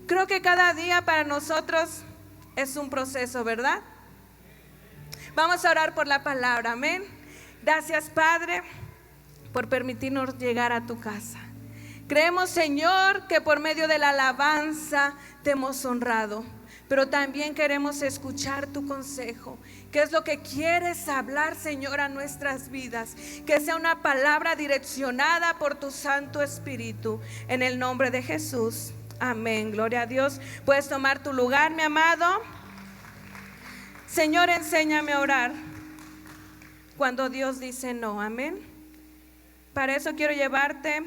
Creo que cada día para nosotros es un proceso, ¿verdad? Vamos a orar por la palabra, amén. Gracias, Padre, por permitirnos llegar a tu casa. Creemos, Señor, que por medio de la alabanza te hemos honrado, pero también queremos escuchar tu consejo. ¿Qué es lo que quieres hablar, Señor, a nuestras vidas? Que sea una palabra direccionada por tu Santo Espíritu, en el nombre de Jesús. Amén, gloria a Dios. Puedes tomar tu lugar, mi amado. Señor, enséñame a orar cuando Dios dice no, amén. Para eso quiero llevarte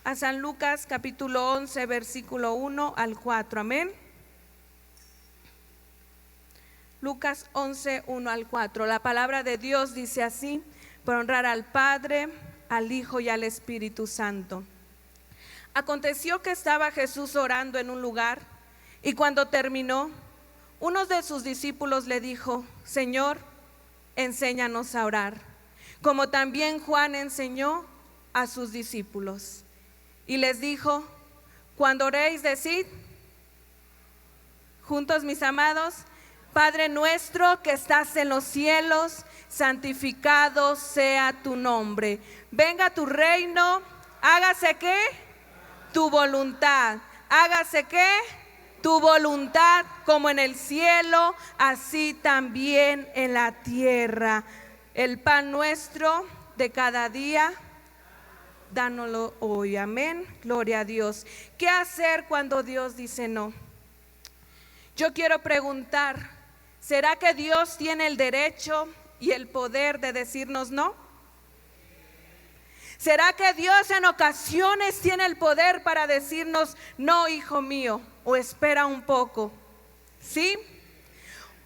a San Lucas capítulo 11, versículo 1 al 4, amén. Lucas 11, 1 al 4. La palabra de Dios dice así: por honrar al Padre, al Hijo y al Espíritu Santo. Aconteció que estaba Jesús orando en un lugar, y cuando terminó, uno de sus discípulos le dijo: Señor, enséñanos a orar, como también Juan enseñó a sus discípulos. Y les dijo: cuando oréis, decid juntos, mis amados: Padre nuestro que estás en los cielos, santificado sea tu nombre. Venga tu reino, hágase ¿qué? Tu voluntad. Hágase ¿qué? Tu voluntad, como en el cielo, así también en la tierra. El pan nuestro de cada día, dánoslo hoy. Amén. Gloria a Dios. ¿Qué hacer cuando Dios dice no? Yo quiero preguntar: ¿será que Dios tiene el derecho y el poder de decirnos no? ¿Será que Dios en ocasiones tiene el poder para decirnos no, hijo mío, o espera un poco? ¿Sí?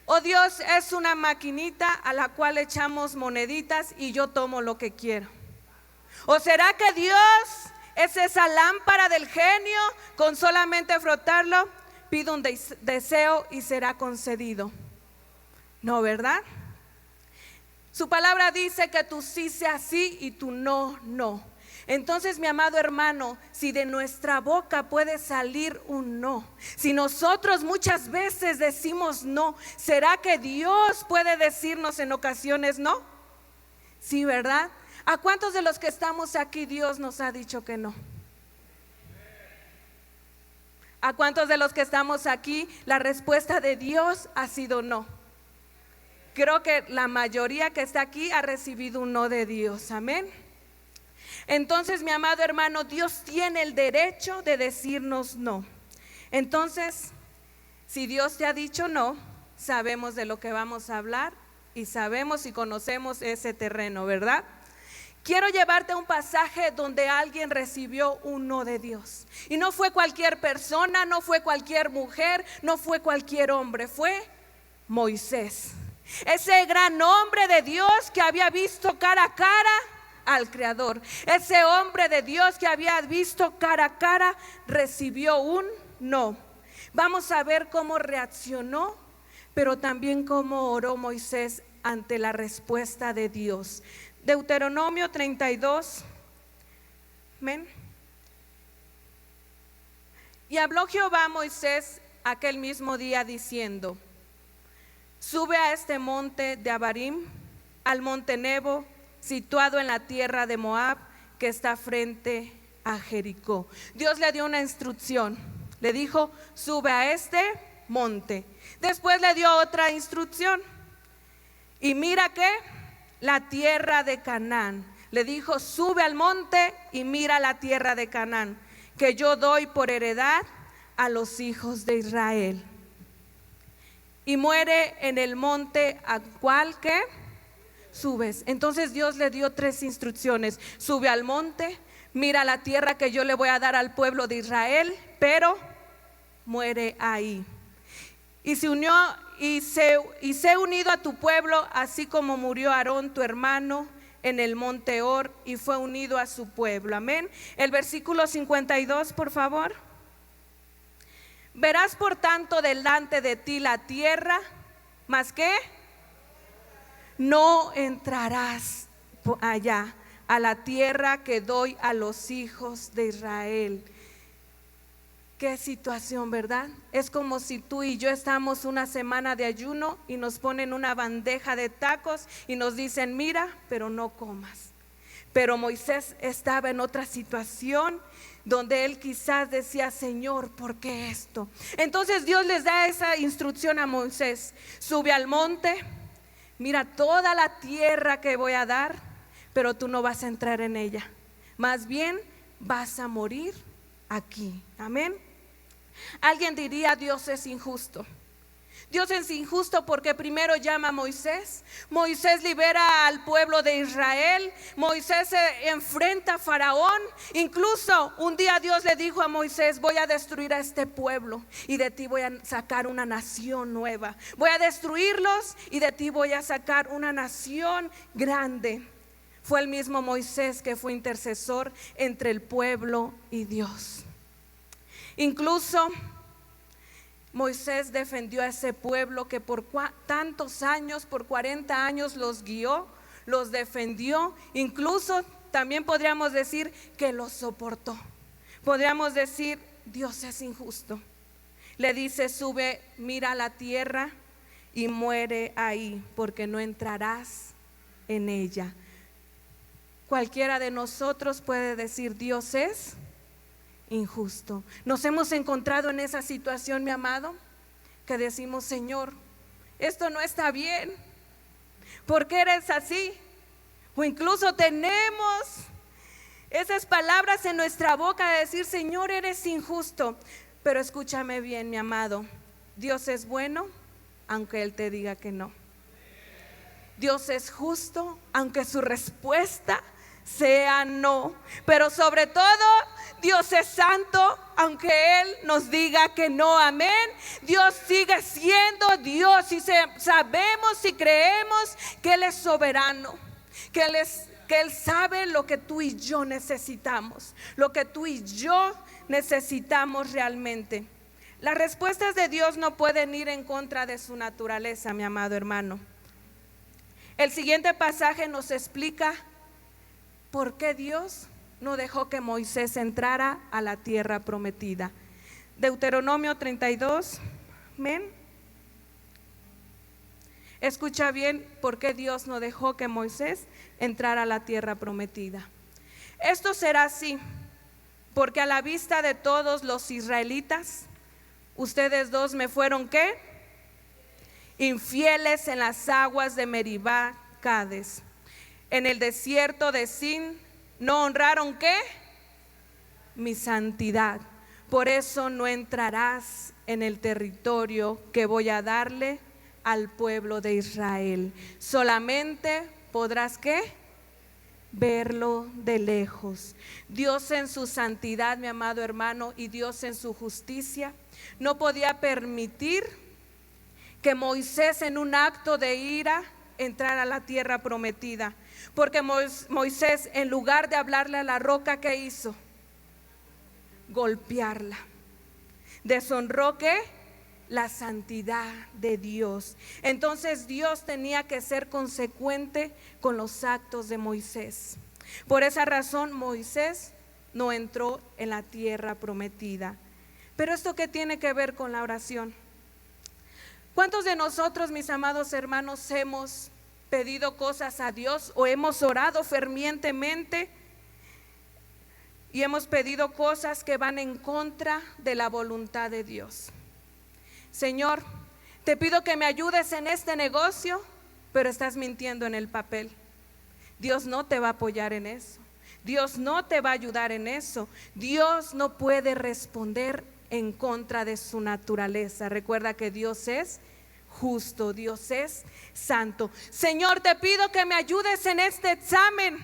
¿O Dios es una maquinita a la cual echamos moneditas y yo tomo lo que quiero? ¿O será que Dios es esa lámpara del genio, con solamente frotarlo pido un deseo y será concedido? No, ¿verdad? Su palabra dice que tu sí sea sí y tu no, no. Entonces, mi amado hermano, si de nuestra boca puede salir un no, si nosotros muchas veces decimos no, ¿será que Dios puede decirnos en ocasiones no? Sí, ¿verdad? ¿A cuántos de los que estamos aquí Dios nos ha dicho que no? ¿A cuántos de los que estamos aquí la respuesta de Dios ha sido no? Creo que la mayoría que está aquí ha recibido un no de Dios, amén. Entonces, mi amado hermano, Dios tiene el derecho de decirnos no. Entonces, si Dios te ha dicho no, sabemos de lo que vamos a hablar y sabemos y conocemos ese terreno, ¿verdad? Quiero llevarte a un pasaje donde alguien recibió un no de Dios. Y no fue cualquier persona, no fue cualquier mujer, no fue cualquier hombre, fue Moisés. Ese gran hombre de Dios que había visto cara a cara al Creador. Ese hombre de Dios que había visto cara a cara recibió un no. Vamos a ver cómo reaccionó, pero también cómo oró Moisés ante la respuesta de Dios. Deuteronomio 32. Amén. Y habló Jehová a Moisés aquel mismo día diciendo: sube a este monte de Abarim, al monte Nebo, situado en la tierra de Moab, que está frente a Jericó. Dios le dio una instrucción, le dijo: sube a este monte. Después le dio otra instrucción: y mira que la tierra de Canaán. Le dijo: sube al monte y mira la tierra de Canaán, que yo doy por heredad a los hijos de Israel. Y muere en el monte al cual que subes. Entonces Dios le dio tres instrucciones: sube al monte, mira la tierra que yo le voy a dar al pueblo de Israel, pero muere ahí. Y se unió y sé unido a tu pueblo, así como murió Aarón tu hermano en el monte Hor, y fue unido a su pueblo. Amén. El versículo 52, por favor. Verás por tanto delante de ti la tierra, ¿más qué? No entrarás allá a la tierra que doy a los hijos de Israel. Qué situación, ¿verdad? Es como si tú y yo estamos una semana de ayuno y nos ponen una bandeja de tacos y nos dicen, mira, pero no comas. Pero Moisés estaba en otra situación donde él quizás decía, Señor, ¿por qué esto? Entonces Dios les da esa instrucción a Moisés: sube al monte, mira toda la tierra que voy a dar, pero tú no vas a entrar en ella, más bien vas a morir aquí. Amén. Alguien diría, Dios es injusto. Dios es injusto porque primero llama a Moisés. Moisés libera al pueblo de Israel. Moisés se enfrenta a Faraón. Incluso un día Dios le dijo a Moisés, voy a destruir a este pueblo y de ti voy a sacar una nación nueva. Voy a destruirlos y de ti voy a sacar una nación grande. Fue el mismo Moisés que fue intercesor entre el pueblo y Dios. Incluso Moisés defendió a ese pueblo que por tantos años, por 40 años los guió, los defendió. Incluso también podríamos decir que los soportó. Podríamos decir, Dios es injusto. Le dice, sube, mira la tierra y muere ahí, porque no entrarás en ella. Cualquiera de nosotros puede decir, Dios es injusto. Nos hemos encontrado en esa situación, mi amado, que decimos, Señor, esto no está bien. ¿Por qué eres así? O incluso tenemos esas palabras en nuestra boca de decir, Señor, eres injusto. Pero escúchame bien, mi amado, Dios es bueno aunque Él te diga que no. Dios es justo aunque su respuesta sea no. Pero sobre todo, Dios es santo aunque Él nos diga que no. Amén. Dios sigue siendo Dios y sabemos y creemos que Él es soberano, que Él sabe lo que tú y yo necesitamos, lo que tú y yo necesitamos realmente. Las respuestas de Dios no pueden ir en contra de su naturaleza, mi amado hermano. El siguiente pasaje nos explica por qué Dios no dejó que Moisés entrara a la tierra prometida. Deuteronomio 32, amén. Escucha bien por qué Dios no dejó que Moisés entrara a la tierra prometida. Esto será así, porque a la vista de todos los israelitas, ustedes dos me fueron ¿qué? Infieles en las aguas de Meribá, Cades. En el desierto de Sin no honraron ¿qué? Mi santidad. Por eso no entrarás en el territorio que voy a darle al pueblo de Israel. Solamente podrás ¿qué? Verlo de lejos. Dios en su santidad, mi amado hermano, y Dios en su justicia no podía permitir que Moisés en un acto de ira entrara a la tierra prometida, porque Moisés, en lugar de hablarle a la roca, ¿qué hizo? Golpearla. Deshonró ¿qué? La santidad de Dios. Entonces Dios tenía que ser consecuente con los actos de Moisés. Por esa razón Moisés no entró en la tierra prometida. Pero ¿esto qué tiene que ver con la oración? ¿Cuántos de nosotros, mis amados hermanos, hemos pedido cosas a Dios o hemos orado fervientemente y hemos pedido cosas que van en contra de la voluntad de Dios? Señor, te pido que me ayudes en este negocio, pero estás mintiendo en el papel. Dios no te va a apoyar en eso. Dios no te va a ayudar en eso. Dios no puede responder en contra de su naturaleza. Recuerda que Dios es justo, Dios es santo. Señor, te pido que me ayudes en este examen,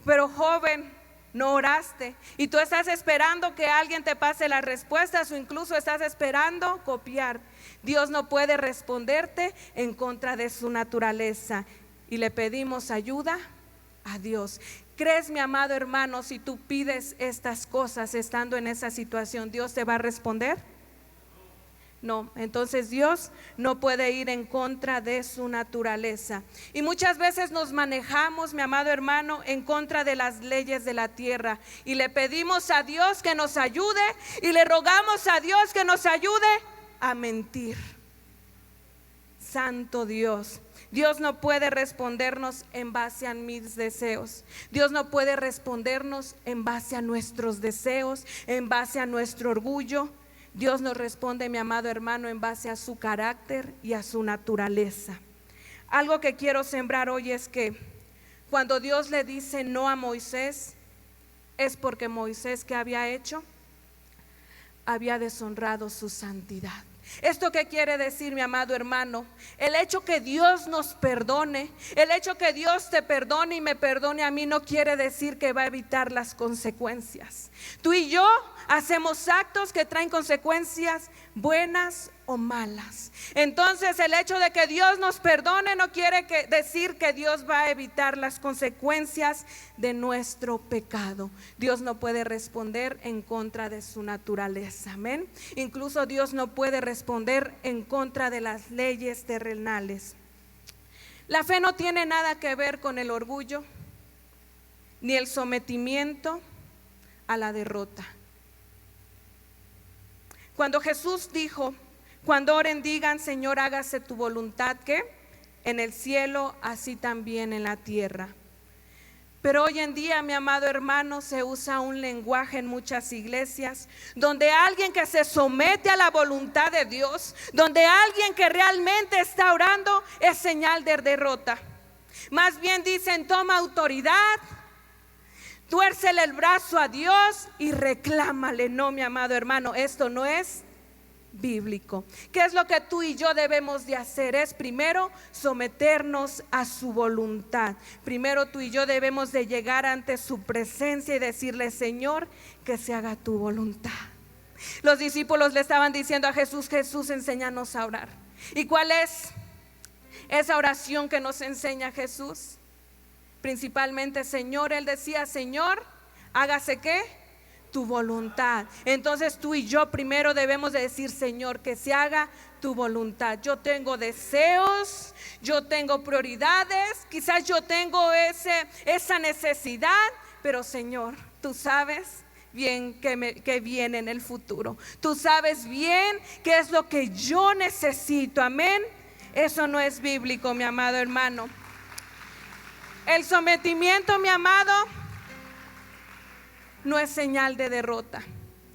pero joven, no oraste y tú estás esperando que alguien te pase las respuestas o incluso estás esperando copiar. Dios no puede responderte en contra de su naturaleza y le pedimos ayuda a Dios. ¿Crees, mi amado hermano, si tú pides estas cosas estando en esa situación, Dios te va a responder? No, entonces Dios no puede ir en contra de su naturaleza. Y muchas veces nos manejamos, mi amado hermano, en contra de las leyes de la tierra. Y le pedimos a Dios que nos ayude y le rogamos a Dios que nos ayude a mentir. Santo Dios. Dios no puede respondernos en base a mis deseos. Dios no puede respondernos en base a nuestros deseos, en base a nuestro orgullo. Dios nos responde, mi amado hermano, en base a su carácter y a su naturaleza. Algo que quiero sembrar hoy es que cuando Dios le dice no a Moisés, es porque Moisés, ¿qué había hecho? Había deshonrado su santidad. ¿Esto qué quiere decir, mi amado hermano? El hecho que Dios nos perdone, el hecho que Dios te perdone y me perdone a mí, no quiere decir que va a evitar las consecuencias. Tú y yo hacemos actos que traen consecuencias buenas o malas. Entonces el hecho de que Dios nos perdone no quiere decir que Dios va a evitar las consecuencias de nuestro pecado. Dios no puede responder en contra de su naturaleza, amén. Incluso Dios no puede responder en contra de las leyes terrenales. La fe no tiene nada que ver con el orgullo ni el sometimiento a la derrota. Cuando Jesús dijo, cuando oren digan, Señor, hágase tu voluntad, ¿qué? En el cielo, así también en la tierra. Pero hoy en día, mi amado hermano, se usa un lenguaje en muchas iglesias donde alguien que se somete a la voluntad de Dios, donde alguien que realmente está orando es señal de derrota. Más bien dicen, toma autoridad, tuércele el brazo a Dios y reclámale. No, mi amado hermano, esto no es bíblico. ¿Qué es lo que tú y yo debemos de hacer? Es primero someternos a su voluntad. Primero tú y yo debemos de llegar ante su presencia y decirle, Señor, que se haga tu voluntad. Los discípulos le estaban diciendo a Jesús, Jesús, enséñanos a orar. ¿Y cuál es esa oración que nos enseña Jesús? Principalmente, Señor, él decía, Señor, hágase ¿qué? Tu voluntad. Entonces tú y yo primero debemos de decir, Señor, que se haga tu voluntad. Yo tengo deseos, yo tengo prioridades, quizás yo tengo esa necesidad, pero Señor, tú sabes bien que viene en el futuro. Tú sabes bien qué es lo que yo necesito, amén. Eso no es bíblico, mi amado hermano. El sometimiento, mi amado, no es señal de derrota.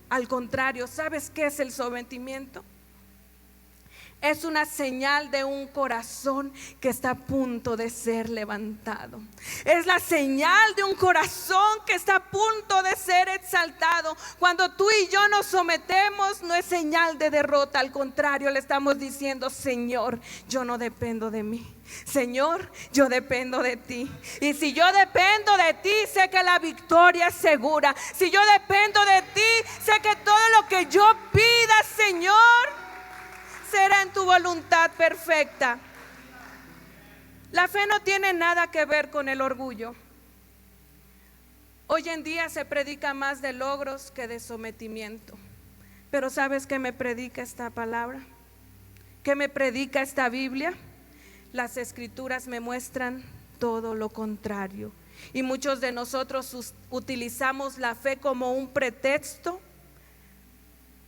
Al contrario, ¿sabes qué es el sometimiento? Es una señal de un corazón que está a punto de ser levantado. Es la señal de un corazón que está a punto de ser exaltado. Cuando tú y yo nos sometemos, no es señal de derrota. Al contrario, le estamos diciendo, Señor, yo no dependo de mí. Señor, yo dependo de ti. Y si yo dependo de ti, sé que la victoria es segura. Si yo dependo de ti, sé que todo lo que yo pida, Señor, será en tu voluntad perfecta. La fe no tiene nada que ver con el orgullo. Hoy en día se predica más de logros que de sometimiento. Pero ¿sabes qué me predica esta palabra? ¿Qué me predica esta Biblia? Las escrituras me muestran todo lo contrario. Y muchos de nosotros utilizamos la fe como un pretexto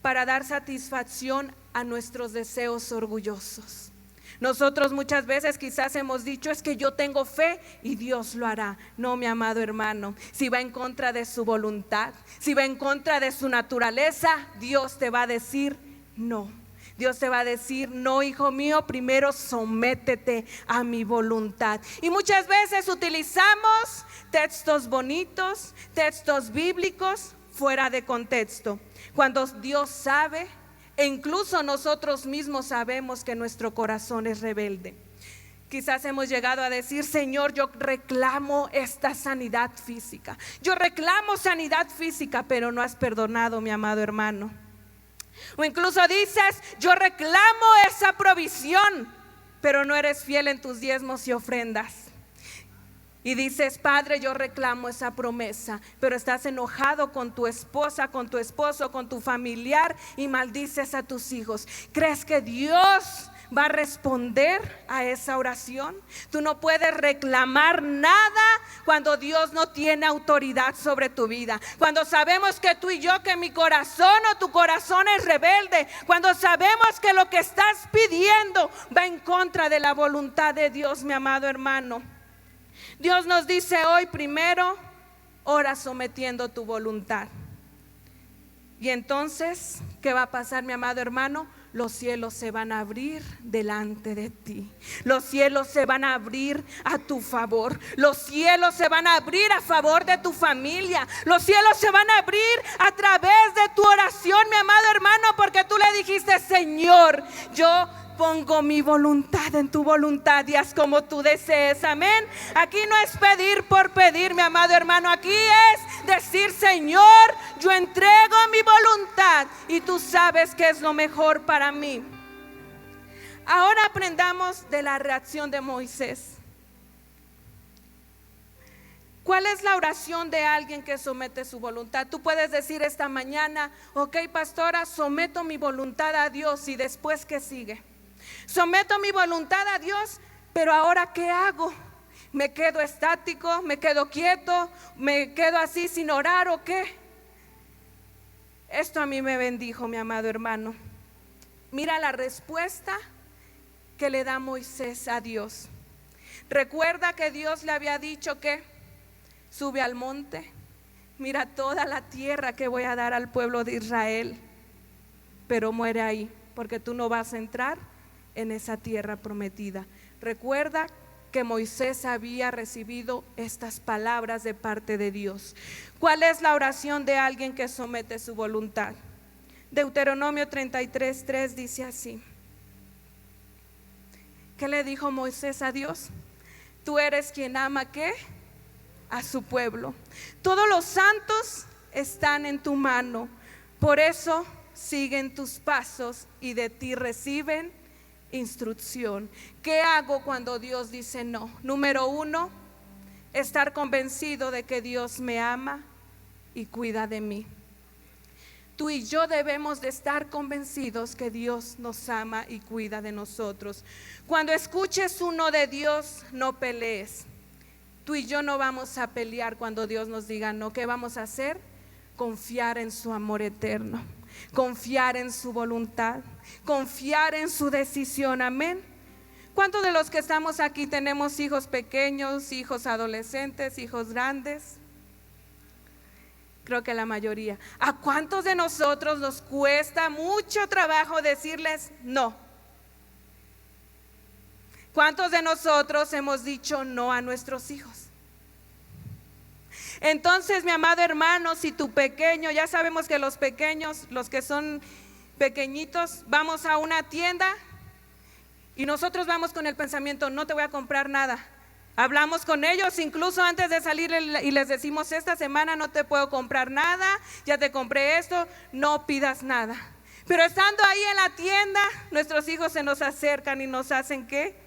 para dar satisfacción a nuestros deseos orgullosos. Nosotros muchas veces quizás hemos dicho, es que yo tengo fe y Dios lo hará. No, mi amado hermano, si va en contra de su voluntad, si va en contra de su naturaleza, Dios te va a decir no. Dios te va a decir, no, hijo mío, primero sométete a mi voluntad. Y muchas veces utilizamos textos bonitos, textos bíblicos fuera de contexto, cuando Dios sabe, e incluso nosotros mismos sabemos que nuestro corazón es rebelde. Quizás hemos llegado a decir, Señor, yo reclamo esta sanidad física. Yo reclamo sanidad física, pero no has perdonado, mi amado hermano. O incluso dices, yo reclamo esa provisión, pero no eres fiel en tus diezmos y ofrendas. y dices: Padre, yo reclamo esa promesa, pero estás enojado con tu esposa, con tu esposo, con tu familiar y maldices a tus hijos. ¿Crees que Dios va a responder a esa oración? Tú no puedes reclamar nada cuando Dios no tiene autoridad sobre tu vida. Cuando sabemos que tú y yo, que mi corazón o tu corazón es rebelde, cuando sabemos que lo que estás pidiendo va en contra de la voluntad de Dios, mi amado hermano. Dios nos dice hoy: primero, ora sometiendo tu voluntad. Y entonces, ¿qué va a pasar, mi amado hermano? Los cielos se van a abrir delante de ti. Los cielos se van a abrir a tu favor. Los cielos se van a abrir a favor de tu familia. Los cielos se van a abrir a través de tu oración, mi amado hermano, porque tú le dijiste: Señor, yo pongo mi voluntad en tu voluntad y haz como tú desees. Amén. Aquí no es pedir por pedir, mi amado hermano. Aquí es decir: Señor, yo entrego mi voluntad y tú sabes que es lo mejor para mí. Ahora aprendamos de la reacción de Moisés. ¿Cuál es la oración de alguien que somete su voluntad? Tú puedes decir esta mañana: ok, pastora, someto mi voluntad a Dios. ¿Y después qué sigue? Someto mi voluntad a Dios, pero ahora ¿qué hago? ¿Me quedo estático? ¿Me quedo quieto? ¿Me quedo así sin orar o qué? Esto a mí me bendijo, mi amado hermano. Mira la respuesta que le da Moisés a Dios. Recuerda que Dios le había dicho que sube al monte, mira toda la tierra que voy a dar al pueblo de Israel, pero muere ahí, porque tú no vas a entrar en esa tierra prometida. Recuerda que Moisés había recibido estas palabras de parte de Dios. ¿Cuál es la oración de alguien que somete su voluntad? Deuteronomio 33:3 dice así. ¿Qué le dijo Moisés a Dios? Tú eres quien ama ¿qué? A su pueblo. Todos los santos están en tu mano, por eso siguen tus pasos y de ti reciben instrucción. ¿Qué hago cuando Dios dice no? Número 1, estar convencido de que Dios me ama y cuida de mí. Tú y yo debemos de estar convencidos que Dios nos ama y cuida de nosotros. Cuando escuches uno de Dios, no pelees. Tú y yo no vamos a pelear cuando Dios nos diga no. ¿Qué vamos a hacer? Confiar en su amor eterno, confiar en su voluntad, confiar en su decisión. Amén. ¿Cuántos de los que estamos aquí tenemos hijos pequeños, hijos adolescentes, hijos grandes? Creo que la mayoría. ¿A cuántos de nosotros nos cuesta mucho trabajo decirles no? ¿Cuántos de nosotros hemos dicho no a nuestros hijos? Entonces, mi amado hermano, si tu pequeño, ya sabemos que los pequeños, los que son pequeñitos, vamos a una tienda y nosotros vamos con el pensamiento: no te voy a comprar nada. Hablamos con ellos incluso antes de salir y les decimos: esta semana no te puedo comprar nada, ya te compré esto, no pidas nada. Pero estando ahí en la tienda, nuestros hijos se nos acercan y nos hacen ¿qué?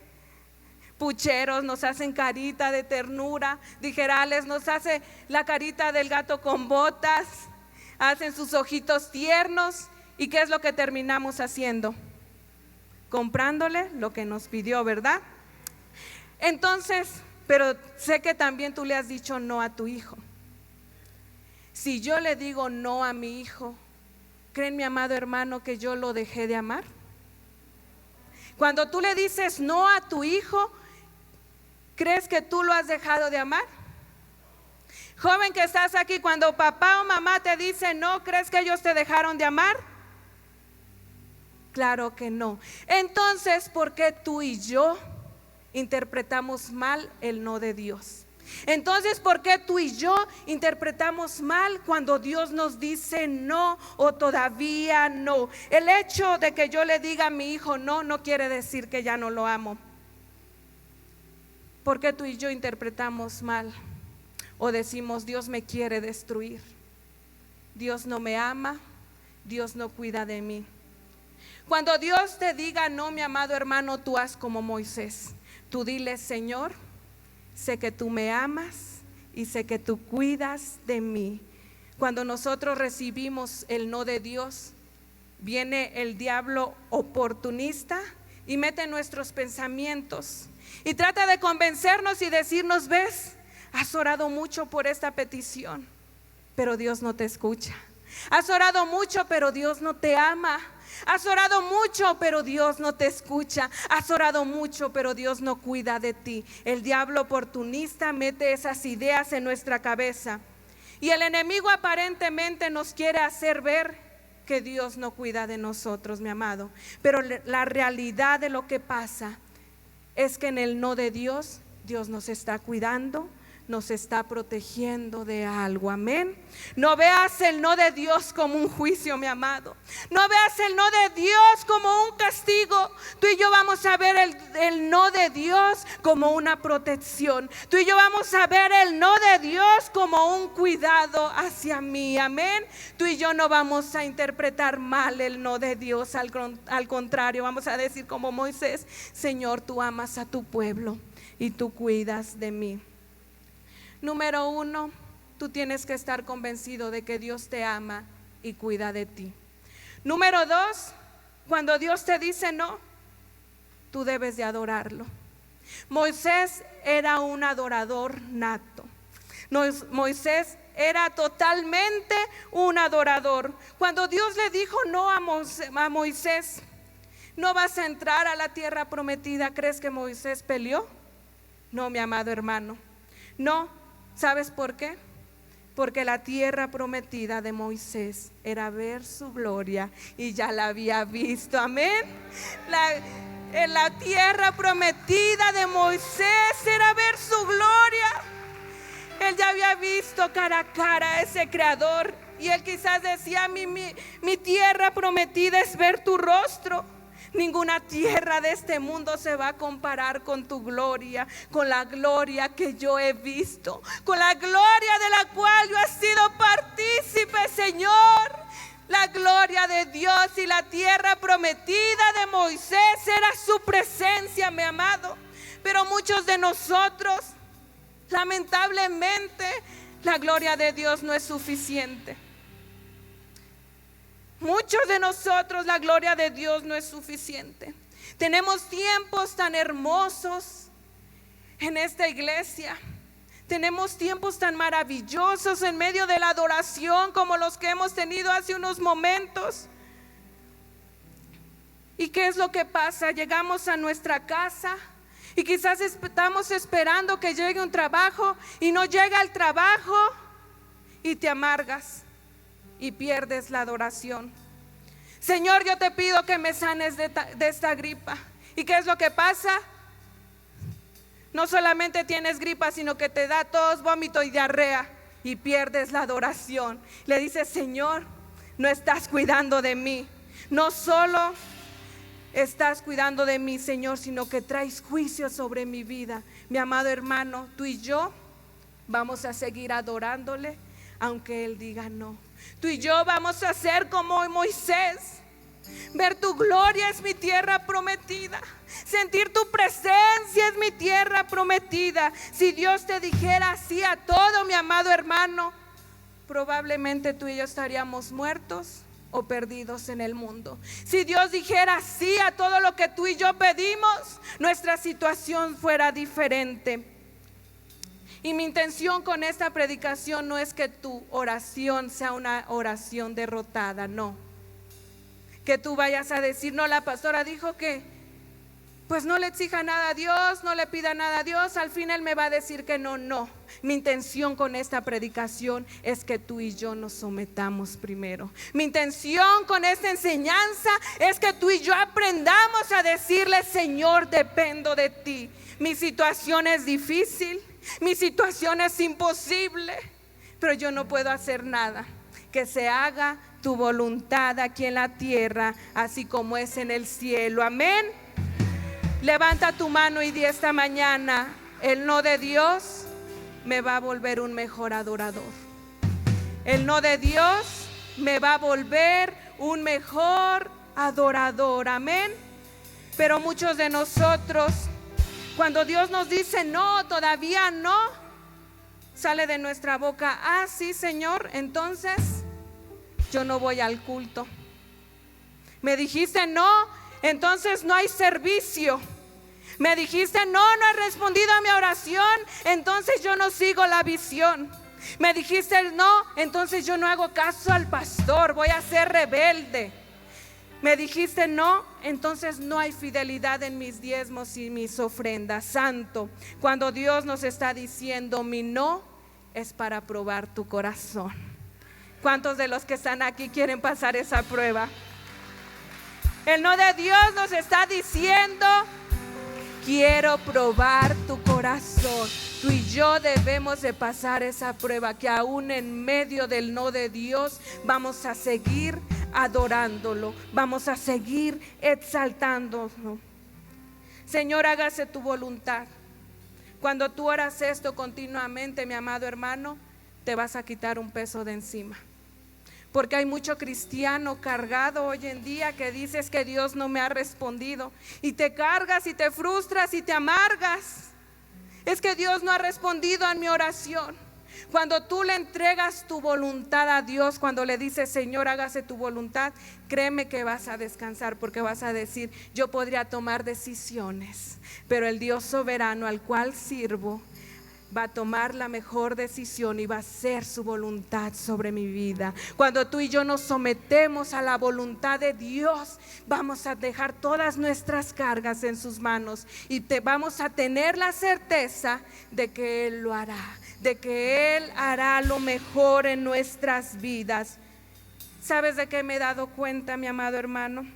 Pucheros, nos hacen carita de ternura, dijerales, nos hace la carita del gato con botas, hacen sus ojitos tiernos. ¿Y qué es lo que terminamos haciendo? Comprándole lo que nos pidió, ¿verdad? Entonces, pero sé que también tú le has dicho no a tu hijo. Si yo le digo no a mi hijo, ¿creen, mi amado hermano, que yo lo dejé de amar? Cuando tú le dices no a tu hijo, ¿crees que tú lo has dejado de amar? Joven que estás aquí, cuando papá o mamá te dicen no, ¿crees que ellos te dejaron de amar? Claro que no. Entonces, ¿por qué tú y yo interpretamos mal el no de Dios? Entonces, ¿por qué tú y yo interpretamos mal cuando Dios nos dice no o todavía no? El hecho de que yo le diga a mi hijo no, no quiere decir que ya no lo amo. ¿Por qué tú y yo interpretamos mal? O decimos: Dios me quiere destruir, Dios no me ama, Dios no cuida de mí. Cuando Dios te diga no, mi amado hermano, tú haz como Moisés. Tú dile: Señor, sé que tú me amas y sé que tú cuidas de mí. Cuando nosotros recibimos el no de Dios, viene el diablo oportunista y mete nuestros pensamientos y trata de convencernos y decirnos: ves, has orado mucho por esta petición, pero Dios no te escucha. Has orado mucho, pero Dios no te ama. Has orado mucho, pero Dios no te escucha. Has orado mucho, pero Dios no cuida de ti. El diablo oportunista mete esas ideas en nuestra cabeza y el enemigo aparentemente nos quiere hacer ver que Dios no cuida de nosotros, mi amado. Pero la realidad de lo que pasa es que en el no de Dios, Dios nos está cuidando, nos está protegiendo de algo, amén. No veas el no de Dios como un juicio, mi amado. No veas el no de Dios como un castigo. Tú y yo vamos a ver el no de Dios como una protección. Tú y yo vamos a ver el no de Dios como un cuidado hacia mí, amén. Tú y yo no vamos a interpretar mal el no de Dios, al contrario, vamos a decir como Moisés: Señor, tú amas a tu pueblo y tú cuidas de mí. Número 1, tú tienes que estar convencido de que Dios te ama y cuida de ti. Número 2, cuando Dios te dice no, tú debes de adorarlo. Moisés era un adorador nato. Moisés era totalmente un adorador. Cuando Dios le dijo no a Moisés, no vas a entrar a la tierra prometida, ¿crees que Moisés peleó? No, mi amado hermano, no. ¿Sabes por qué? Porque la tierra prometida de Moisés era ver su gloria y ya la había visto, amén. La tierra prometida de Moisés era ver su gloria. Él ya había visto cara a cara a ese creador y él quizás decía: mi tierra prometida es ver tu rostro. Ninguna tierra de este mundo se va a comparar con tu gloria, con la gloria que yo he visto, con la gloria de la cual yo he sido partícipe, Señor. La gloria de Dios y la tierra prometida de Moisés era su presencia, mi amado. Pero muchos de nosotros, lamentablemente, la gloria de Dios no es suficiente. Muchos de nosotros, la gloria de Dios no es suficiente. Tenemos tiempos tan hermosos en esta iglesia. Tenemos tiempos tan maravillosos en medio de la adoración como los que hemos tenido hace unos momentos. ¿Y qué es lo que pasa? Llegamos a nuestra casa y quizás estamos esperando que llegue un trabajo y no llega el trabajo y te amargas y pierdes la adoración. Señor, yo te pido que me sanes de esta gripa. ¿Y qué es lo que pasa? No solamente tienes gripa, sino que te da tos, vómito y diarrea y pierdes la adoración. Le dices: Señor, no estás cuidando de mí. No solo estás cuidando de mí, Señor, sino que traes juicio sobre mi vida. Mi amado hermano, tú y yo vamos a seguir adorándole aunque Él diga no. Tú y yo vamos a ser como Moisés. Ver tu gloria es mi tierra prometida. Sentir tu presencia es mi tierra prometida. Si Dios te dijera sí a todo, mi amado hermano, probablemente tú y yo estaríamos muertos o perdidos en el mundo. Si Dios dijera sí a todo lo que tú y yo pedimos, nuestra situación fuera diferente. Y mi intención con esta predicación no es que tu oración sea una oración derrotada, no. Que tú vayas a decir: no, la pastora dijo que pues no le exija nada a Dios, no le pida nada a Dios, al fin Él me va a decir que no. No, mi intención con esta predicación es que tú y yo nos sometamos primero. Mi intención con esta enseñanza es que tú y yo aprendamos a decirle: Señor, dependo de ti. Mi situación es difícil, mi situación es imposible, pero yo no puedo hacer nada. Que se haga tu voluntad aquí en la tierra, así como es en el cielo. Amén. Levanta tu mano y di esta mañana: el no de Dios me va a volver un mejor adorador. El no de Dios me va a volver un mejor adorador. Amén. Pero muchos de nosotros Cuando Dios nos dice no, todavía no, sale de nuestra boca: ah, sí, Señor, entonces yo no voy al culto. Me dijiste no, entonces no hay servicio. Me dijiste no has respondido a mi oración, entonces yo no sigo la visión. Me dijiste no, entonces yo no hago caso al pastor, voy a ser rebelde. Me dijiste no, entonces no hay fidelidad en mis diezmos y mis ofrendas. Santo, cuando Dios nos está diciendo mi no, es para probar tu corazón. ¿Cuántos de los que están aquí quieren pasar esa prueba? El no de Dios nos está diciendo: quiero probar tu corazón. Tú y yo debemos de pasar esa prueba, que aún en medio del no de Dios vamos a seguir adorándolo, vamos a seguir exaltándolo. Señor, hágase tu voluntad. Cuando tú oras esto continuamente, mi amado hermano, te vas a quitar un peso de encima. Porque hay mucho cristiano cargado hoy en día que dices que Dios no me ha respondido, y te cargas y te frustras y te amargas. Es que Dios no ha respondido a mi oración. Cuando tú le entregas tu voluntad a Dios, cuando le dices: Señor, hágase tu voluntad, créeme que vas a descansar, porque vas a decir: yo podría tomar decisiones, pero el Dios soberano al cual sirvo va a tomar la mejor decisión y va a hacer su voluntad sobre mi vida. Cuando tú y yo nos sometemos a la voluntad de Dios, vamos a dejar todas nuestras cargas en sus manos y vamos a tener la certeza de que Él lo hará, de que Él hará lo mejor en nuestras vidas. ¿Sabes de qué me he dado cuenta, mi amado hermano?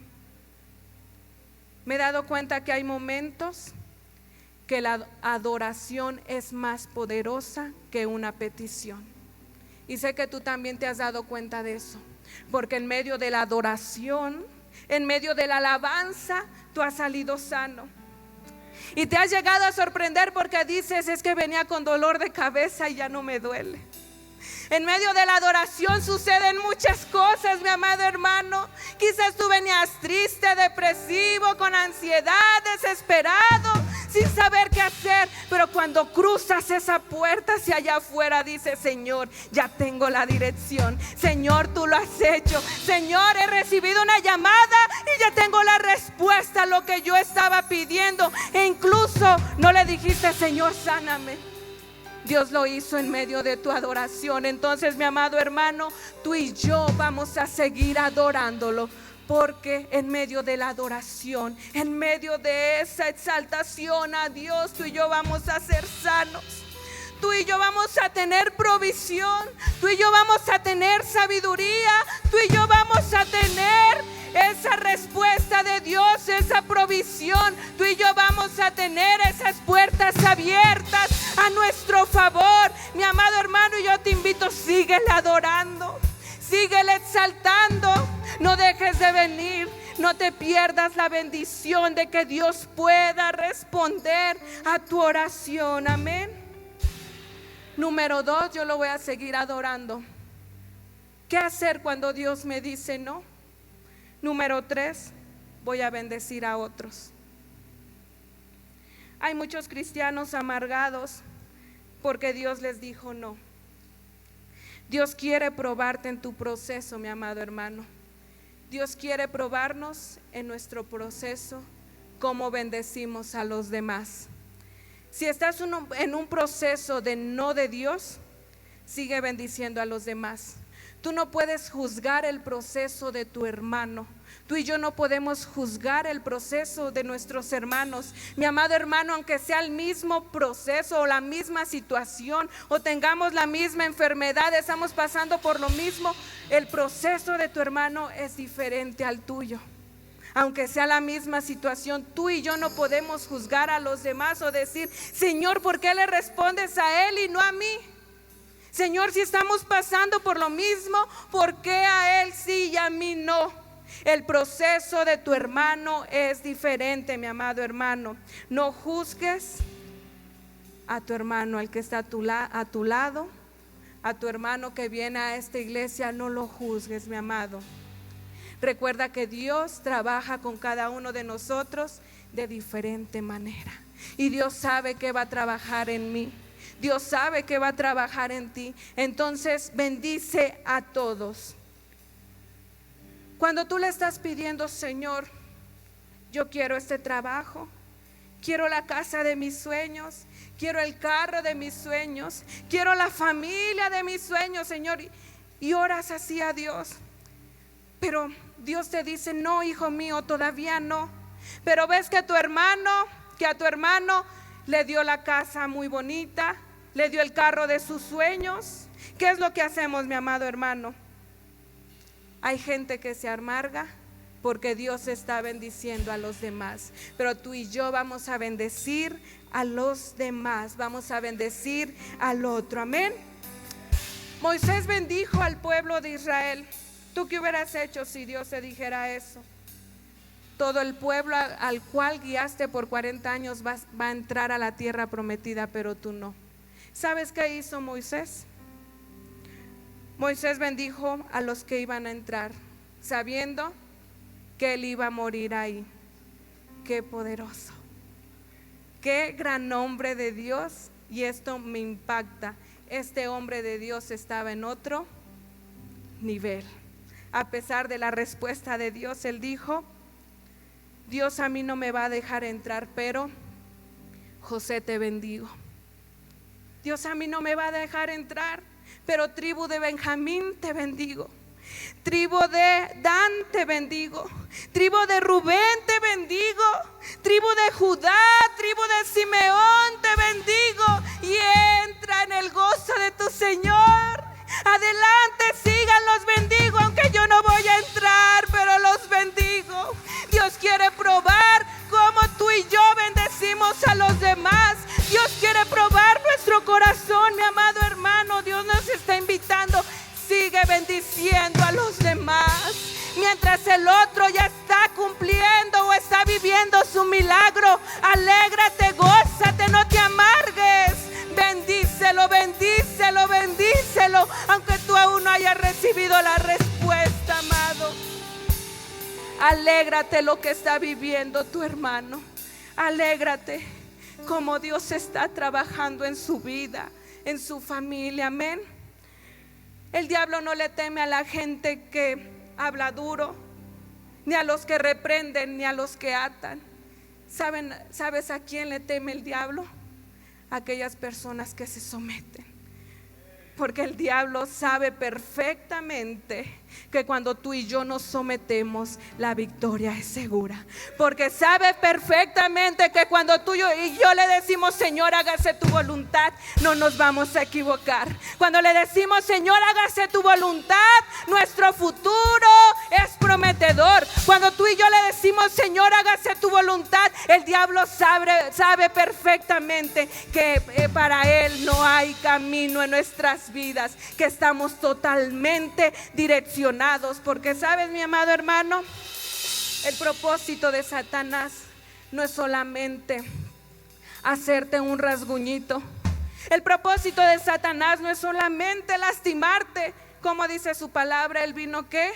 Me he dado cuenta que hay momentos que la adoración es más poderosa que una petición. Y sé que tú también te has dado cuenta de eso, porque en medio de la adoración, en medio de la alabanza, tú has salido sano. Y te has llegado a sorprender porque dices: es que venía con dolor de cabeza y ya no me duele. En medio de la adoración suceden muchas cosas, mi amado hermano. Quizás tú venías triste, depresivo, con ansiedad, desesperado, sin saber qué hacer. Pero cuando cruzas esa puerta hacia allá afuera, dices: Señor, ya tengo la dirección. Señor, tú lo has hecho. Señor, he recibido una llamada y ya tengo la respuesta a lo que yo estaba pidiendo. E incluso no le dijiste: Señor, sáname. Dios lo hizo en medio de tu adoración. Entonces, mi amado hermano, tú y yo vamos a seguir adorándolo, porque en medio de la adoración, en medio de esa exaltación a Dios, tú y yo vamos a ser sanos. Tú y yo vamos a tener provisión. Tú y yo vamos a tener sabiduría. Tú y yo vamos a tener esa respuesta de Dios, esa provisión. Tú y yo vamos a tener esas puertas abiertas a nuestro favor. Mi amado hermano, yo te invito: síguele adorando, síguele exaltando. No dejes de venir. No te pierdas la bendición de que Dios pueda responder a tu oración. Amén. Número 2, yo lo voy a seguir adorando. ¿Qué hacer cuando Dios me dice no? Número 3, voy a bendecir a otros. Hay muchos cristianos amargados porque Dios les dijo no. Dios quiere probarte en tu proceso, mi amado hermano. Dios quiere probarnos en nuestro proceso, cómo bendecimos a los demás. Si estás en un proceso de no de Dios, sigue bendiciendo a los demás. Tú no puedes juzgar el proceso de tu hermano. Tú y yo no podemos juzgar el proceso de nuestros hermanos. Mi amado hermano, aunque sea el mismo proceso o la misma situación, o tengamos la misma enfermedad, estamos pasando por lo mismo, el proceso de tu hermano es diferente al tuyo. Aunque sea la misma situación, tú y yo no podemos juzgar a los demás o decir: Señor, ¿por qué le respondes a él y no a mí? Señor, si estamos pasando por lo mismo, ¿por qué a él sí y a mí no? El proceso de tu hermano es diferente, mi amado hermano. No juzgues a tu hermano, al que está a tu lado, a tu hermano que viene a esta iglesia. No lo juzgues, mi amado. Recuerda que Dios trabaja con cada uno de nosotros de diferente manera. Y Dios sabe que va a trabajar en mí. Dios sabe que va a trabajar en ti. Entonces bendice a todos. Cuando tú le estás pidiendo, Señor, yo quiero este trabajo, quiero la casa de mis sueños, quiero el carro de mis sueños, quiero la familia de mis sueños, Señor, y oras así a Dios. Pero Dios te dice: no, hijo mío, todavía no. Pero ves que a tu hermano le dio la casa muy bonita, le dio el carro de sus sueños. ¿Qué es lo que hacemos, mi amado hermano? Hay gente que se amarga porque Dios está bendiciendo a los demás, pero tú y yo vamos a bendecir a los demás, vamos a bendecir al otro. Amén. Moisés bendijo al pueblo de Israel. ¿Tú qué hubieras hecho si Dios te dijera eso? Todo el pueblo al cual guiaste por 40 años va a entrar a la tierra prometida, pero tú no. ¿Sabes qué hizo Moisés? Moisés bendijo a los que iban a entrar, sabiendo que él iba a morir ahí. Qué poderoso, qué gran hombre de Dios. Y esto me impacta. Este hombre de Dios estaba en otro nivel. A pesar de la respuesta de Dios, él dijo: Dios a mí no me va a dejar entrar, pero José, te bendigo. Dios a mí no me va a dejar entrar, pero tribu de Benjamín, te bendigo. Tribu de Dan, te bendigo. Tribu de Rubén, te bendigo. Tribu de Judá, tribu de Simeón, te bendigo. Y entra en el gozo de tu Señor. Adelante, sigan, los bendigo, aunque yo no voy a entrar, pero los bendigo. Dios quiere probar cómo tú y yo bendecimos a los demás. Dios quiere probar nuestro corazón, mi amado hermano. Dios nos está invitando: sigue bendiciendo a los demás. Mientras el otro ya está cumpliendo o está viviendo su milagro, alégrate, gózate, no te amargues. Bendícelo, bendícelo, bendícelo, aunque tú aún no hayas recibido la respuesta, amado. Alégrate lo que está viviendo tu hermano. Alégrate como Dios está trabajando en su vida, en su familia. Amén. El diablo no le teme a la gente que habla duro, ni a los que reprenden, ni a los que atan. ¿Sabes a quién le teme el diablo? A aquellas personas que se someten. Porque el diablo sabe perfectamente que cuando tú y yo nos sometemos, la victoria es segura. Porque sabe perfectamente que cuando tú y yo le decimos: Señor, hágase tu voluntad, no nos vamos a equivocar. Cuando le decimos: Señor, hágase tu voluntad, nuestro futuro es prometedor. Cuando tú y yo le decimos: Señor, hágase tu voluntad, el diablo sabe perfectamente que para él no hay camino en nuestras vidas, que estamos totalmente direccionados. Porque sabes, mi amado hermano, el propósito de Satanás no es solamente hacerte un rasguñito. El propósito de Satanás no es solamente lastimarte. Como dice su palabra, él vino ¿qué?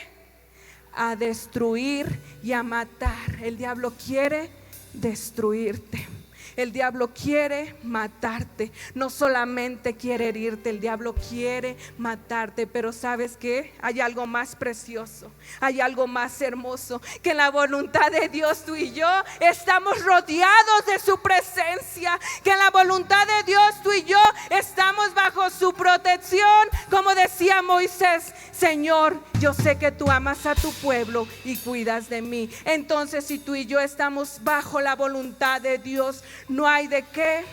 A destruir y a matar. El diablo quiere destruirte. El diablo quiere matarte. No solamente quiere herirte, el diablo quiere matarte. Pero ¿sabes qué? Hay algo más precioso, hay algo más hermoso, que en la voluntad de Dios tú y yo estamos rodeados de su presencia. Que en la voluntad de Dios tú y yo estamos bajo su protección. Como decía Moisés: Señor, yo sé que tú amas a tu pueblo y cuidas de mí. Entonces, si tú y yo estamos bajo la voluntad de Dios, no hay de qué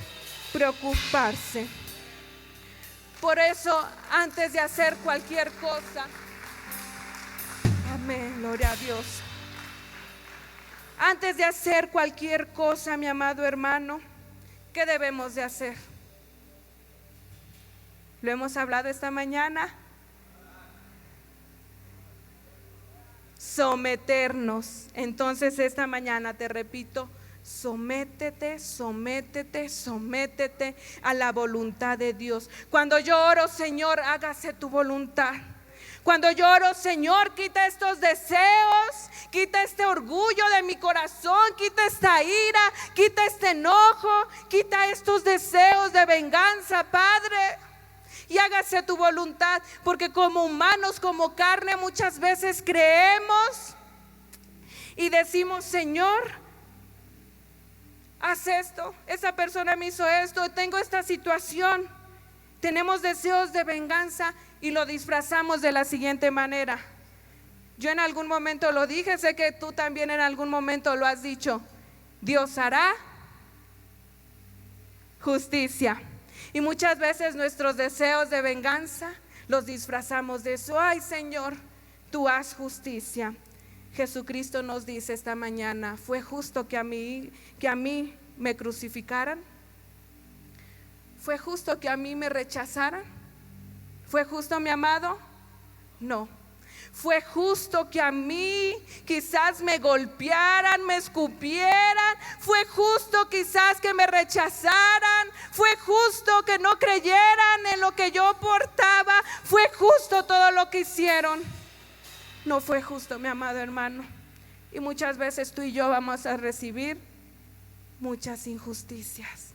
preocuparse. Por eso, antes de hacer cualquier cosa, amén, gloria a Dios. Antes de hacer cualquier cosa, mi amado hermano, ¿qué debemos de hacer? Lo hemos hablado esta mañana. Someternos. Entonces esta mañana te repito: sométete, sométete, sométete a la voluntad de Dios. Cuando yo oro: Señor, hágase tu voluntad. Cuando yo oro: Señor, quita estos deseos, quita este orgullo de mi corazón, quita esta ira, quita este enojo, quita estos deseos de venganza, Padre. Y hágase tu voluntad, porque como humanos, como carne, muchas veces creemos y decimos: Señor, haz esto, esa persona me hizo esto, tengo esta situación. Tenemos deseos de venganza y lo disfrazamos de la siguiente manera. Yo en algún momento lo dije, sé que tú también en algún momento lo has dicho: Dios hará justicia. Y muchas veces nuestros deseos de venganza los disfrazamos de eso. Ay, Señor, tú haz justicia. Jesucristo nos dice esta mañana: ¿fue justo que a mí me crucificaran? ¿Fue justo que a mí me rechazaran? ¿Fue justo, mi amado? No. Fue justo que a mí quizás me golpearan, me escupieran. Fue justo quizás que me rechazaran. Fue justo que no creyeran en lo que yo portaba. Fue justo todo lo que hicieron. No fue justo, mi amado hermano. Y muchas veces tú y yo vamos a recibir muchas injusticias,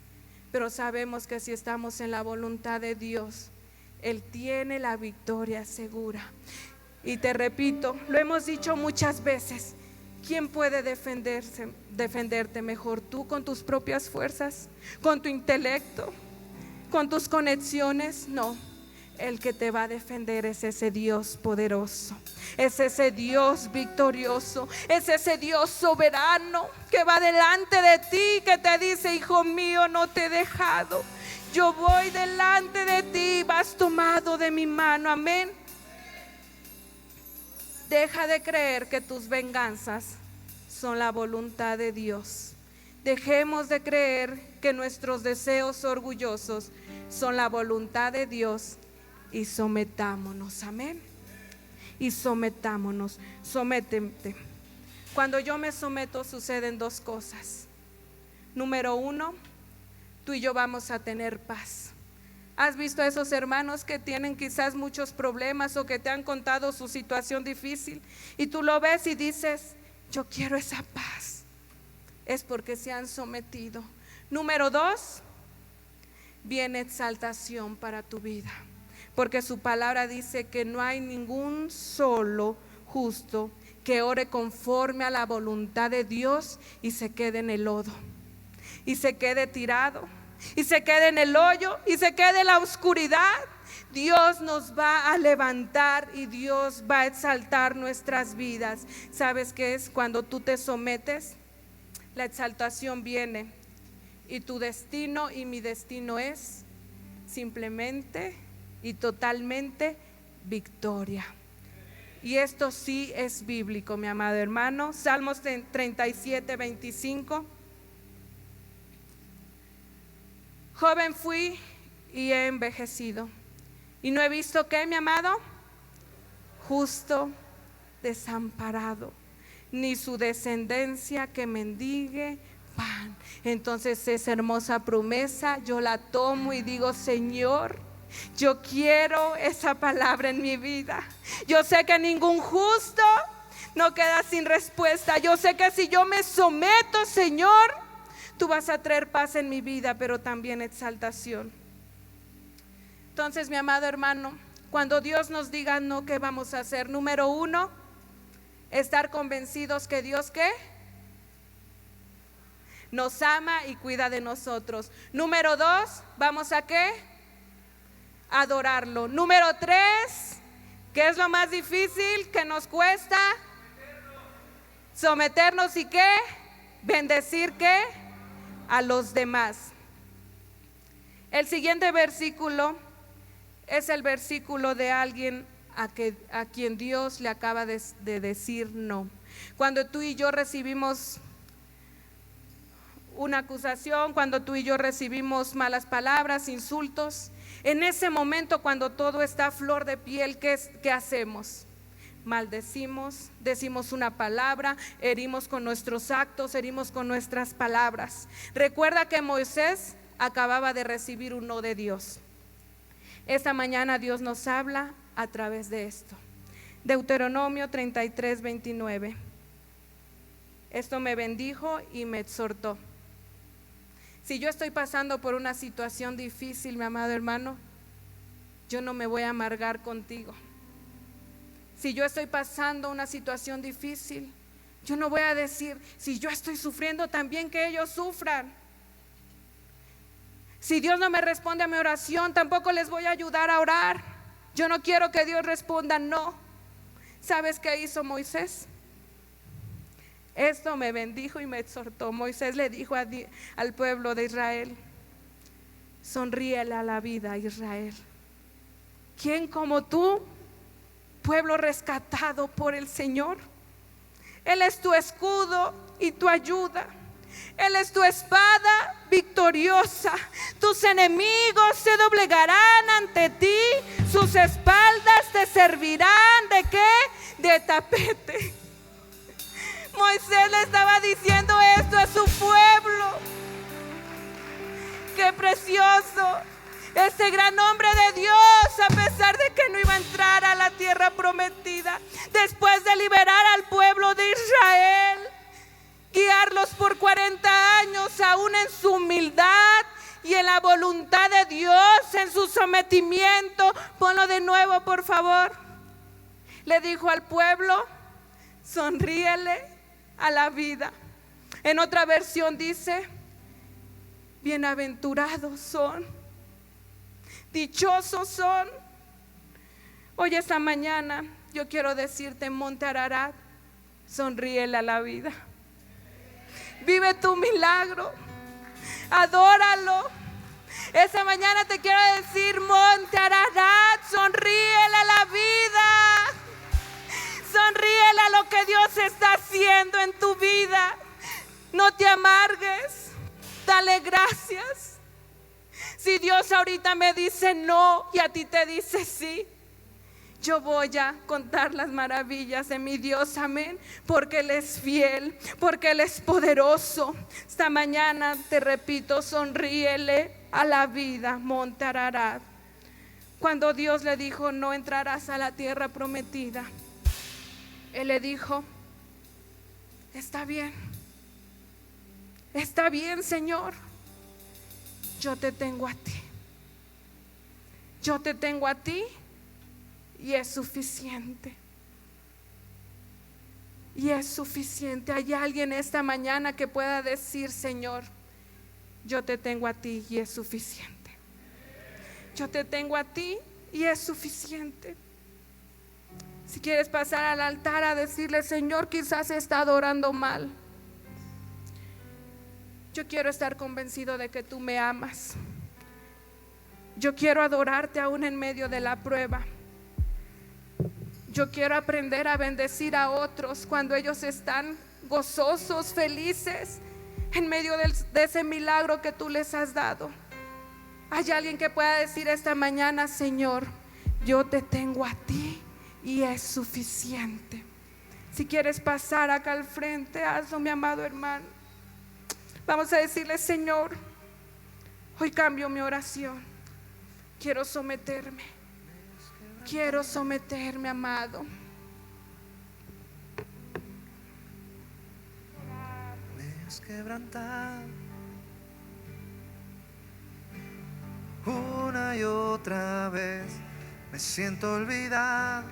pero sabemos que si estamos en la voluntad de Dios, Él tiene la victoria segura. Y te repito, lo hemos dicho muchas veces: ¿quién puede defenderte mejor? ¿Tú con tus propias fuerzas? ¿Con tu intelecto? ¿Con tus conexiones? No. El que te va a defender es ese Dios poderoso, es ese Dios victorioso, es ese Dios soberano que va delante de ti, que te dice: hijo mío, no te he dejado, yo voy delante de ti, vas tomado de mi mano. Amén. Deja de creer que tus venganzas son la voluntad de Dios. Dejemos de creer que nuestros deseos orgullosos son la voluntad de Dios y sometámonos. Amén. Y sometámonos. Sométete. Cuando yo me someto suceden dos cosas. Número uno, tú y yo vamos a tener paz. ¿Has visto a esos hermanos que tienen quizás muchos problemas o que te han contado su situación difícil y tú lo ves y dices: yo quiero esa paz? Es porque se han sometido. Número dos, viene exaltación para tu vida, porque su palabra dice que no hay ningún solo justo que ore conforme a la voluntad de Dios y se quede en el lodo, y se quede tirado, y se quede en el hoyo, y se quede en la oscuridad. Dios nos va a levantar y Dios va a exaltar nuestras vidas. ¿Sabes qué es? Cuando tú te sometes, la exaltación viene, y tu destino y mi destino es simplemente y totalmente victoria. Y esto sí es bíblico, mi amado hermano. Salmos 37, 25. Joven fui y he envejecido, y no he visto, ¿qué, mi amado? Justo desamparado, ni su descendencia que mendigue pan. Entonces esa hermosa promesa yo la tomo y digo: Señor, yo quiero esa palabra en mi vida. Yo sé que ningún justo no queda sin respuesta. Yo sé que si yo me someto, Señor, tú vas a traer paz en mi vida, pero también exaltación. Entonces, mi amado hermano, cuando Dios nos diga no, ¿qué vamos a hacer? Número uno, estar convencidos que Dios, ¿qué? Nos ama y cuida de nosotros. Número dos, ¿vamos a qué? Adorarlo. Número tres, ¿qué es lo más difícil que nos cuesta? Someternos. ¿Y qué? Bendecir, ¿qué? A los demás. El siguiente versículo es el versículo de alguien a quien Dios le acaba de decir no. Cuando tú y yo recibimos una acusación, cuando tú y yo recibimos malas palabras, insultos, en ese momento cuando todo está a flor de piel, ¿qué hacemos? Maldecimos, decimos una palabra, herimos con nuestros actos, herimos con nuestras palabras. Recuerda que Moisés acababa de recibir un no de Dios. Esta mañana Dios nos habla a través de esto. Deuteronomio 33, 29. Esto me bendijo y me exhortó. Si yo estoy pasando por una situación difícil, mi amado hermano, yo no me voy a amargar contigo. Si yo estoy pasando una situación difícil, yo no voy a decir, si yo estoy sufriendo, también que ellos sufran. Si Dios no me responde a mi oración, tampoco les voy a ayudar a orar. Yo no quiero que Dios responda, no. ¿Sabes qué hizo Moisés? Esto me bendijo y me exhortó. Moisés le dijo al pueblo de Israel: sonríele a la vida, Israel. ¿Quién como tú, pueblo rescatado por el Señor? Él es tu escudo y tu ayuda. Él es tu espada victoriosa. Tus enemigos se doblegarán ante ti. Sus espaldas te servirán ¿de qué? De tapete. Moisés le estaba diciendo esto a su pueblo. Qué precioso. Este gran hombre de Dios, a pesar de que no iba a entrar a la tierra prometida, después de liberar al pueblo de Israel, guiarlos por 40 años, aún en su humildad y en la voluntad de Dios, en su sometimiento. Ponlo de nuevo, por favor. Le dijo al pueblo: sonríele a la vida. En otra versión dice: bienaventurados son, dichosos son. Hoy, esta mañana, yo quiero decirte, en Monte Ararat, sonríele a la vida. Vive tu milagro, adóralo. Esta mañana te quiero decir: Monte Ararat, sonríele a la vida. Sonríele a lo que Dios está haciendo en tu vida. No te amargues, dale gracias. Si Dios ahorita me dice no y a ti te dice sí, yo voy a contar las maravillas de mi Dios, amén, porque Él es fiel, porque Él es poderoso. Esta mañana te repito: sonríele a la vida, Monte Ararat. Cuando Dios le dijo: no entrarás a la tierra prometida, Él le dijo: está bien, Señor, yo te tengo a ti. Yo te tengo a ti y es suficiente. Y es suficiente. Hay alguien esta mañana que pueda decir: Señor, yo te tengo a ti y es suficiente. Yo te tengo a ti y es suficiente. Si quieres pasar al altar a decirle: Señor, quizás he estado orando mal. Yo quiero estar convencido de que tú me amas. Yo quiero adorarte aún en medio de la prueba. Yo quiero aprender a bendecir a otros cuando ellos están gozosos, felices, en medio de ese milagro que tú les has dado. Hay alguien que pueda decir esta mañana: Señor, yo te tengo a ti y es suficiente. Si quieres pasar acá al frente, hazlo, mi amado hermano. Vamos a decirle: Señor, hoy cambio mi oración. Quiero someterme, amado. Me has quebrantado una y otra vez. Me siento olvidado.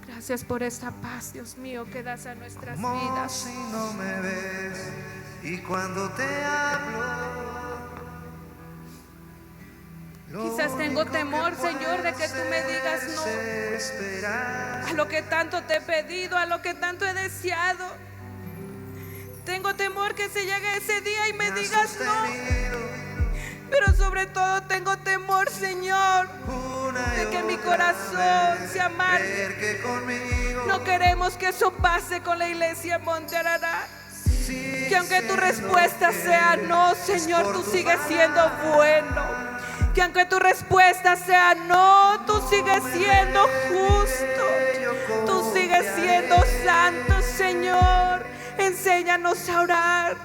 Gracias por esta paz, Dios mío, que das a nuestras Como vidas. si no me ves, y cuando te hablo, quizás tengo temor, Señor, de que tú me digas no a lo que tanto te he pedido, a lo que tanto he deseado. Tengo temor que se llegue ese día y me digas no. Pero sobre todo tengo temor, Señor, de que mi corazón se amargue. No queremos que eso pase con la iglesia Monte Ararat. Que aunque tu respuesta sea no, Señor, tú sigues siendo bueno. Que aunque tu respuesta sea no, tú sigues siendo justo. Tú sigues siendo santo, Señor. Enséñanos a orar.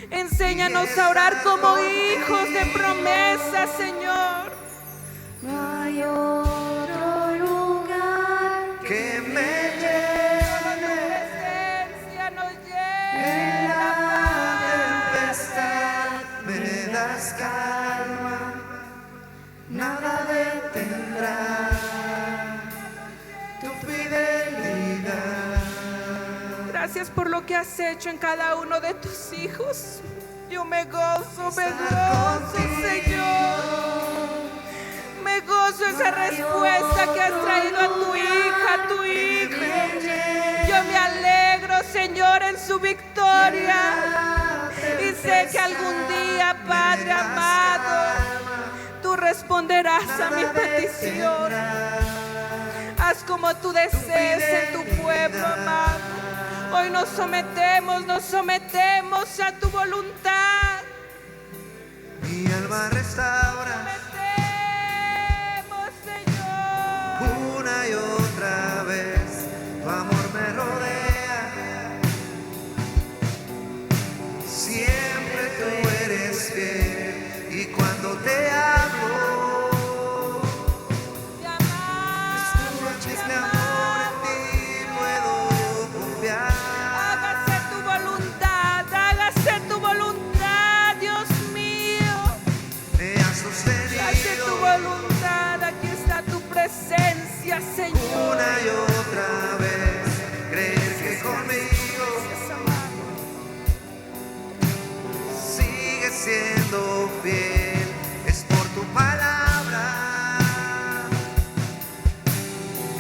Enséñanos a orar como hijos de promesa, Señor. No hay otro lugar que me llene. Tu presencia nos gracias por lo que has hecho en cada uno de tus hijos. Yo me gozo, Señor. Me gozo esa respuesta que has traído a tu hija, a tu hijo. Yo me alegro, Señor, en su victoria. Y sé que algún día, Padre amado, tú responderás a mi petición. Haz como tú desees en tu pueblo, amado. Hoy nos sometemos a tu voluntad. Mi alma restaura Señor. una y otra vez. Tu amor me rodea. Siempre tú eres fiel. Y cuando te hablo, escuches mi amor, en ti puedo confiar. Hágase tu voluntad, Dios mío. Me has Hágase tu sostenido voluntad, aquí está tu presencia, Señor. una y otra vez. Creer que conmigo sigue siendo fiel. Es por tu palabra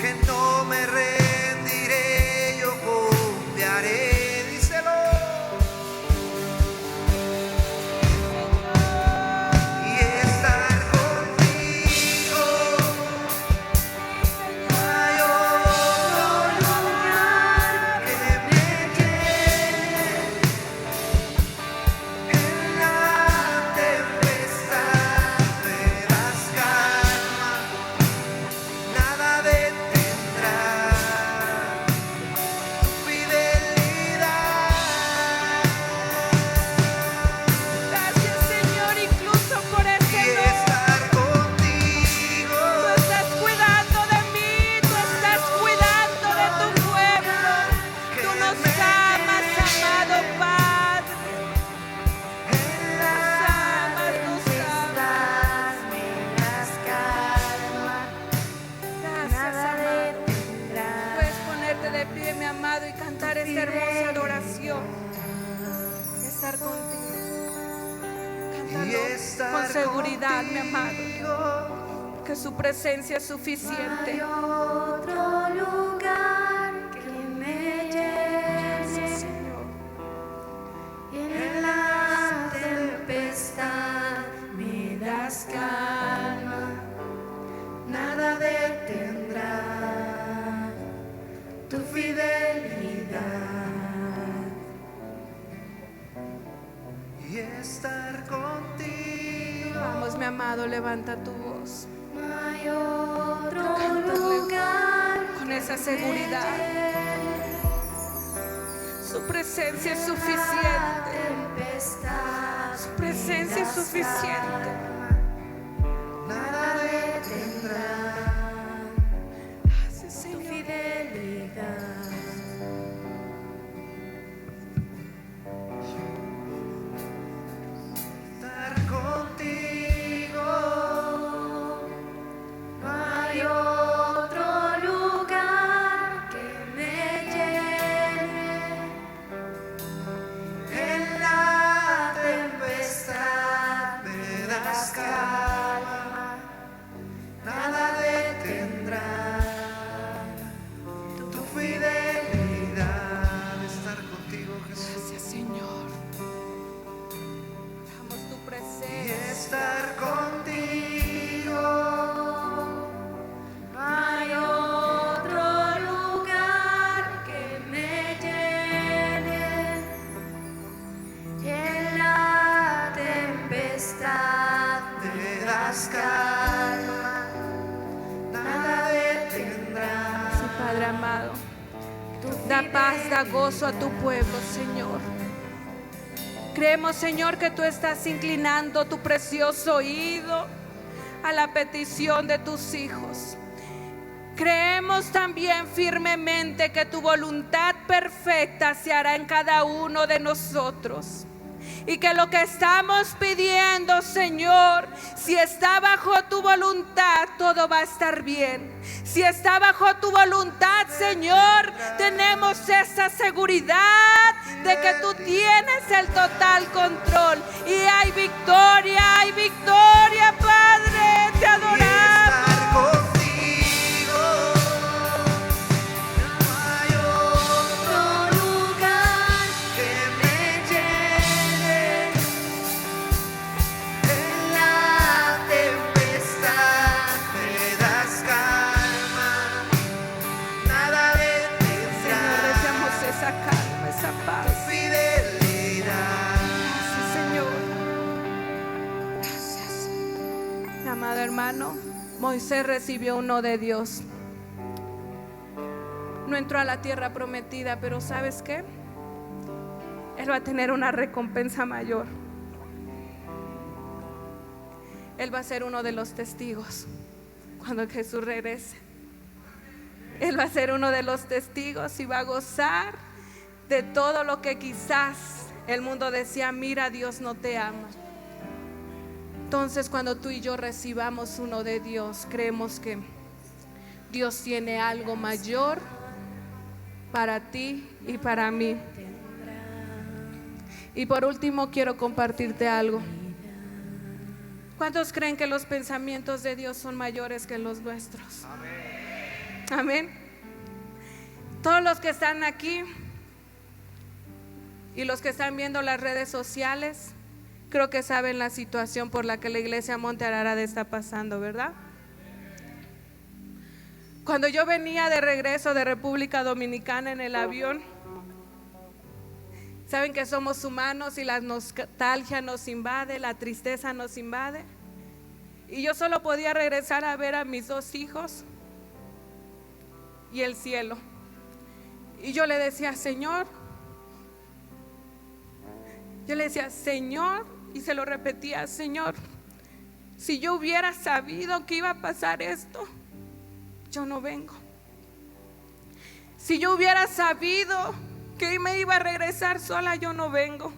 que no me rendiré, yo confiaré. Díselo. Y estar contigo. No hay otro lugar que me llene. En la tempestad me das calma, nada detendrá tu fidelidad. Gracias, Señor, incluso por Y ese no. estar contigo. Tú estás cuidando de mí, tú estás cuidando de tu pueblo. Tú nos amas, amado Padre. En la Nos amas. Me das calma, Gracias, nada amado. detendrá. Puedes ponerte de pie, mi amado, y cantar esta hermosa adoración. Estar contigo. y Cántalo estar con seguridad, mi amado, contigo. que su presencia es Hay suficiente. otro lugar que me llene. Señor. En la tempestad me das calma, nada detendrá tu fidelidad. Y estar contigo. Vamos, mi amado, levanta tu voz No hay otro Cántale lugar con esa seguridad. Su presencia es suficiente. tempestad. Su presencia es suficiente. Nada detendrá Gracias, Tu Señor. fidelidad. estar contigo. No hay otro lugar que me llene. En la tempestad me das calma, nada detendrá tu fidelidad. Estar contigo, Jesús. Gracias, Señor. Damos tu Y presencia. estar contigo. No hay otro lugar que me llene. En la tempestad Me das calma, nada detendrá. Sí, Padre amado, tu da paz, da gozo a tu pueblo, Señor. Creemos, Señor, que tú estás inclinando tu precioso oído a la petición de tus hijos. Creemos también firmemente que tu voluntad perfecta se hará en cada uno de nosotros. Y que lo que estamos pidiendo, Señor, si está bajo tu voluntad, todo va a estar bien. Si está bajo tu voluntad, Señor, tenemos esa seguridad de que tú tienes el total control. Y hay victoria, Padre, te adoramos. Estar contigo, no hay otro lugar que me llene. En la tempestad me das calma, nada Señor, detendrá deseamos esa calma, esa tu paz. fidelidad. Sí, Señor. Gracias. Mi amado hermano, Moisés recibió uno de Dios. No entró a la tierra prometida, pero ¿sabes qué? Él va a tener una recompensa mayor. Él va a ser uno de los testigos cuando Jesús regrese. Él va a ser uno de los testigos y va a gozar de todo lo que quizás el mundo decía: mira, Dios no te ama. Entonces, cuando tú y yo recibamos uno de Dios, creemos que Dios tiene algo mayor para ti y para mí. Y por último, quiero compartirte algo. ¿Cuántos creen que los pensamientos de Dios son mayores que los nuestros? Amén. Todos los que están aquí y los que están viendo las redes sociales, creo que saben la situación por la que la iglesia Monte Ararat está pasando, ¿verdad? Cuando yo venía de regreso de República Dominicana en el avión, saben que somos humanos y la nostalgia nos invade, la tristeza nos invade. Y yo solo podía regresar a ver a mis dos hijos y el cielo. Y yo le decía: Señor, y se lo repetía: Señor, si yo hubiera sabido que iba a pasar esto, yo no vengo. Si yo hubiera sabido que me iba a regresar sola, yo no vengo.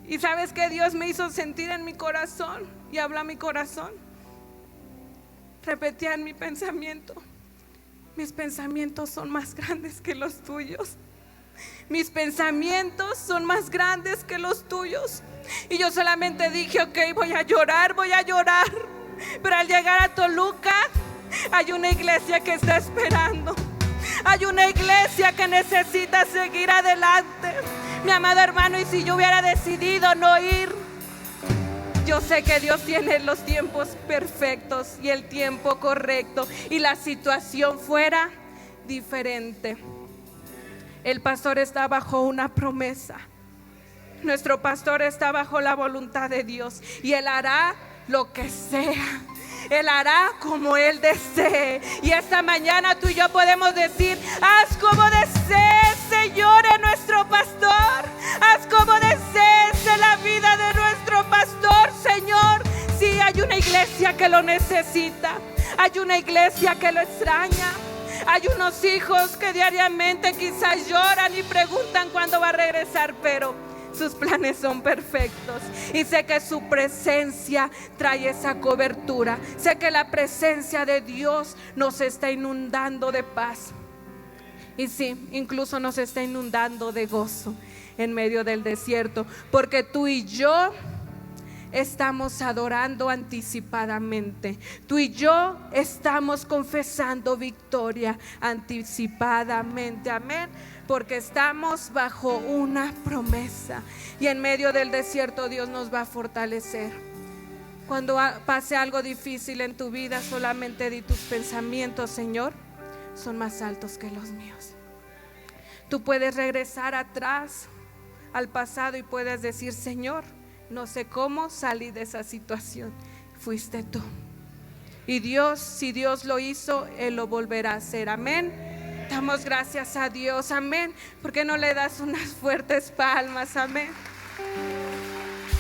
Y sabes que Dios me hizo sentir en mi corazón y habló a mi corazón. Repetía en mi pensamiento: mis pensamientos son más grandes que los tuyos. Mis pensamientos son más grandes que los tuyos. Y yo solamente dije: ok, voy a llorar. Pero al llegar a Toluca, hay una iglesia que está esperando. Hay una iglesia que necesita seguir adelante. Mi amado hermano, y si yo hubiera decidido no ir, yo sé que Dios tiene los tiempos perfectos y el tiempo correcto, y la situación fuera diferente. El pastor está bajo una promesa. Nuestro pastor está bajo la voluntad de Dios, y Él hará lo que sea. Él hará como Él desee. Y esta mañana tú y yo podemos decir: haz como desees, Señor, en nuestro pastor. Haz como desees en la vida de nuestro pastor, Señor. Sí, hay una iglesia que lo necesita. Hay una iglesia que lo extraña. Hay unos hijos que diariamente quizás lloran y preguntan cuándo va a regresar, pero sus planes son perfectos. Y sé que su presencia trae esa cobertura. Sé que la presencia de Dios nos está inundando de paz. Y sí, incluso nos está inundando de gozo en medio del desierto, porque tú y yo estamos adorando anticipadamente. Tú y yo estamos confesando victoria anticipadamente. Amén. Porque estamos bajo una promesa, y en medio del desierto Dios nos va a fortalecer. Cuando pase algo difícil en tu vida, solamente di: tus pensamientos, Señor, son más altos que los míos. Tú puedes regresar atrás al pasado y puedes decir: Señor, no sé cómo salí de esa situación, fuiste tú. Y Dios, si Dios lo hizo, Él lo volverá a hacer. Amén. Damos gracias a Dios, amén. ¿Por qué no le das unas fuertes palmas? Amén.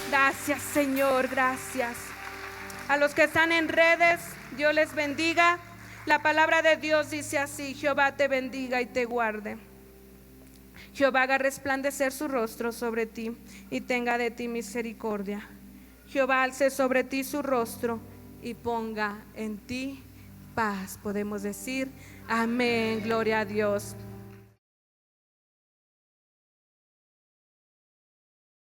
Gracias, Señor, gracias. A los que están en redes, Dios les bendiga. La palabra de Dios dice así: Jehová te bendiga y te guarde. Jehová haga resplandecer su rostro sobre ti y tenga de ti misericordia. Jehová alce sobre ti su rostro y ponga en ti paz. Podemos decir amén, gloria a Dios.